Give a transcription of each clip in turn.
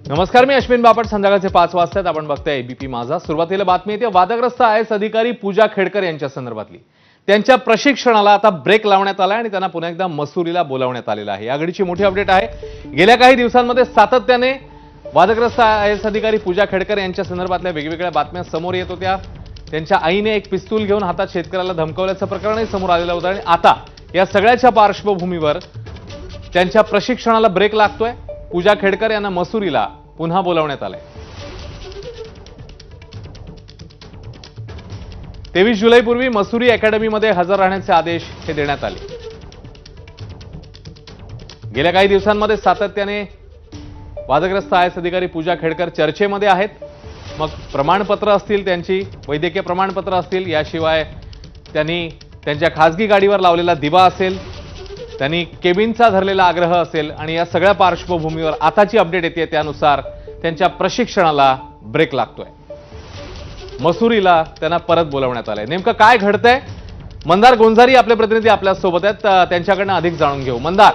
नमस्कार, मी अश्विन बापट. संध्याकाळचे 5 वाजतात आपण बघताय एबीपी माझा. सुरुवातीला बातमी येते वादग्रस्त आयएस अधिकारी पूजा खेडकर यांच्या संदर्भातली. त्यांच्या प्रशिक्षणाला आता ब्रेक लावण्यात आला आणि त्यांना पुन्हा एकदा मसुरीला बोलावण्यात आलेलं आहे. या घडीची मोठी अपडेट आहे. गेल्या काही दिवसांमध्ये सातत्याने वादग्रस्त आयएस अधिकारी पूजा खेडकर यांच्या संदर्भातल्या वेगवेगळ्या बातम्या समोर येत होत्या. त्यांच्या आईने एक पिस्तूल घेऊन हातात शेतकऱ्याला धमकावल्याचं प्रकरणही समोर आलेलं होतं आणि आता या सगळ्याच्या पार्श्वभूमीवर त्यांच्या प्रशिक्षणाला ब्रेक लागतोय. पूजा खेडकर यांना मसुरीला पुन्हा बोलावण्यात आलंय. 23 जुलैपूर्वी मसुरी अकॅडमीमध्ये हजर राहण्याचे आदेश हे देण्यात आले. गेल्या काही दिवसांमध्ये सातत्याने वादग्रस्त आयएस अधिकारी पूजा खेडकर चर्चेमध्ये आहेत. मग प्रमाणपत्र असतील, त्यांची वैद्यकीय प्रमाणपत्र असतील, याशिवाय त्यांनी त्यांच्या खासगी गाडीवर लावलेला दिवा असेल, त्यांनी केबिनचा धरलेला आग्रह असेल आणि या सगळ्या पार्श्वभूमीवर आताची अपडेट येते त्यानुसार त्यांच्या प्रशिक्षणाला ब्रेक लागतोय. मसुरीला त्यांना परत बोलावण्यात आलंय. नेमकं काय घडतंय? मंदार गोंजारी आपले प्रतिनिधी आपल्या सोबत आहेत, त्यांच्याकडनं अधिक जाणून घेऊ. मंदार.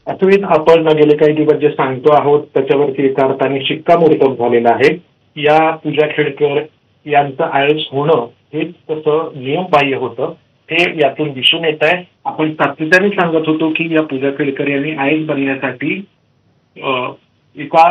अश्विन, आपण गेले काही दिवस जे सांगतो आहोत त्याच्यावरती एका अर्थाने शिक्कामोर्तब झालेला आहे. या पूजा खेडकर यांचं आयएस होणं हे तसं नियमबाह्य होतं हे यातून दिसून येत आहे. आपण सातत्याने सांगत होतो की या पूजा खेडकर यांनी आयएस बनण्यासाठी एका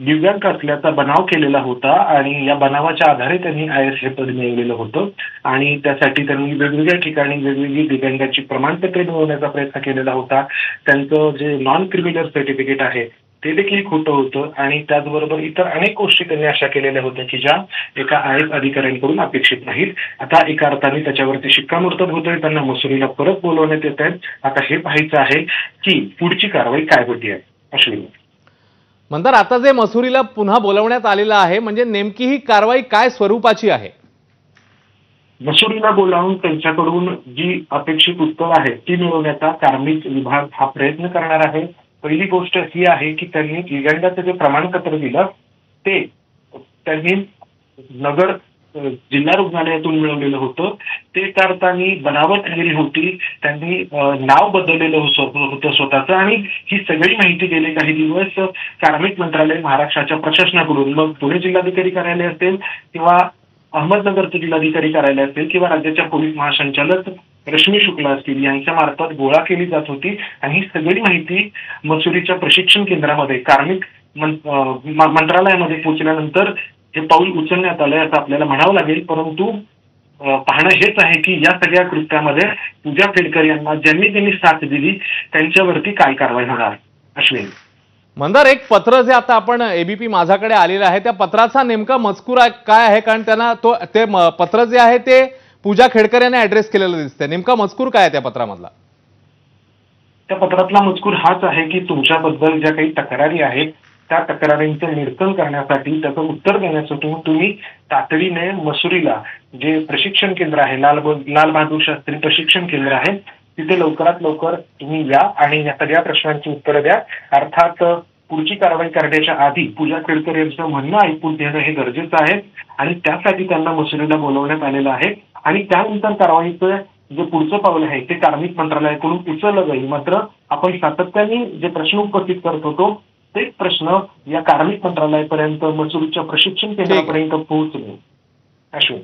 दिव्यांग असल्याचा बनाव केलेला होता आणि या बनावाच्या आधारे त्यांनी आयएस हे पद मिळवलेलं होतं आणि त्यासाठी त्यांनी वेगवेगळ्या ठिकाणी वेगवेगळी दिव्यांगाची प्रमाणपत्रे मिळवण्याचा प्रयत्न केलेला होता. त्यांचं जे नॉन क्रिमिनल सर्टिफिकेट आहे ते देखील खोटं होतं आणि त्याचबरोबर इतर अनेक गोष्टी त्यांनी अशा केलेल्या होत्या की ज्या एका आयएस अधिकाऱ्यांकडून अपेक्षित नाहीत. आता एका अर्थाने त्याच्यावरती शिक्कामोर्तब होतोय. त्यांना मसुरीला परत बोलवण्यात येत आहे. आता हे पाहायचं आहे की पुढची कारवाई काय होती आहे. अश्विन. मंदार, आता जे मसुरीला पुन्हा बोलावण्यात आलेलं आहे म्हणजे नेमकी ही कारवाई काय स्वरूपाची आहे? मसुरीला बोलावून त्यांच्याकडून जी अपेक्षित उत्तर आहे ती मिळवण्याचा कार्मिक विभाग हा प्रयत्न करणार आहे. पहिली गोष्ट ही आहे की त्यांनी दिव्यांगाचं जे प्रमाणपत्र दिलं ते त्यांनी नगर जिल्हा रुग्णालयातून मिळवलेलं होतं. ते त्या अर्थाने बनावट केलेली होती. त्यांनी नाव बदललेलं होतं स्वतःचं आणि ही सगळी माहिती गेले काही दिवस कार्मिक मंत्रालय महाराष्ट्राच्या प्रशासनाकडून, मग पुणे जिल्हाधिकारी कार्यालय असेल किंवा अहमदनगरचं जिल्हाधिकारी कार्यालय असेल किंवा राज्याच्या पोलीस महासंचालक रश्मी शुक्ला असतील यांच्या मार्फत गोळा केली जात होती आणि ही सगळी माहिती मसुरीच्या प्रशिक्षण केंद्रामध्ये कार्मिक मंत्रालयामध्ये पोहोचल्यानंतर हे पाऊल उचलण्यात आलंय असं आपल्याला म्हणावं लागेल. परंतु पाहणं हेच आहे की या सगळ्या कृत्यामध्ये पूजा खेडकर यांना ज्यांनी साथ दिली त्यांच्यावरती काय कारवाई होणार. अश्विन. मंदार, एक पत्र जे आता आपण एबीपी माझाकडे आलेलं आहे त्या पत्राचा नेमका मजकूर काय आहे? कारण त्यांना ते पत्र जे आहे ते पूजा खेडकर यांनी ऍड्रेस केलेलं दिसतंय. नेमका मजकूर काय आहे त्या पत्रामधला? त्या पत्रातला मजकूर हाच आहे की तुमच्याबद्दल ज्या काही तक्रारी आहेत त्या तक्रारींचं निरसन करण्यासाठी, त्याचं उत्तर देण्यासाठी तुम्ही तातडीने मसुरीला जे प्रशिक्षण केंद्र आहे, लाल बहादूर शास्त्री प्रशिक्षण केंद्र आहे, तिथे लवकरात लवकर तुम्ही या आणि या सगळ्या प्रश्नांची उत्तरं द्या. अर्थात पुढची कारवाई करण्याच्या आधी पूजा खेडकर यांचं म्हणणं ऐकून घेणं हे गरजेचं आहे आणि त्यासाठी त्यांना मसुरीला बोलवण्यात आलेलं आहे आणि त्यानंतर कारवाईचं जे पुढचं पाऊल आहे ते कार्मिक मंत्रालयाकडून उचललं जाईल. मात्र आपण सातत्याने जे प्रश्न उपस्थित करत होतो ते प्रश्न या कार्मिक मंत्रालयापर्यंत, मसुरीच्या प्रशिक्षण केंद्रापर्यंत पोहोचले. अश्विन.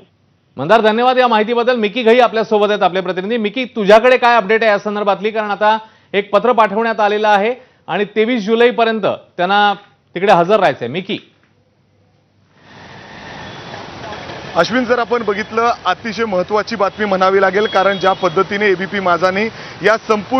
मंदार, धन्यवाद या माहितीबद्दल. मिकी घई आपल्या सोबत आहेत आपले प्रतिनिधी. मिकी, तुझ्याकडे काय अपडेट आहे या संदर्भातली? कारण आता एक पत्र पाठवण्यात आलेलं आहे आणि 23 जुलैपर्यंत त्यांना तिकडे हजर राहायचंय. मिकी. अश्विन, जर आपण बघितलं अतिशय महत्त्वाची बातमी म्हणावी लागेल कारण ज्या पद्धतीने एबीपी माझाने या संपूर्ण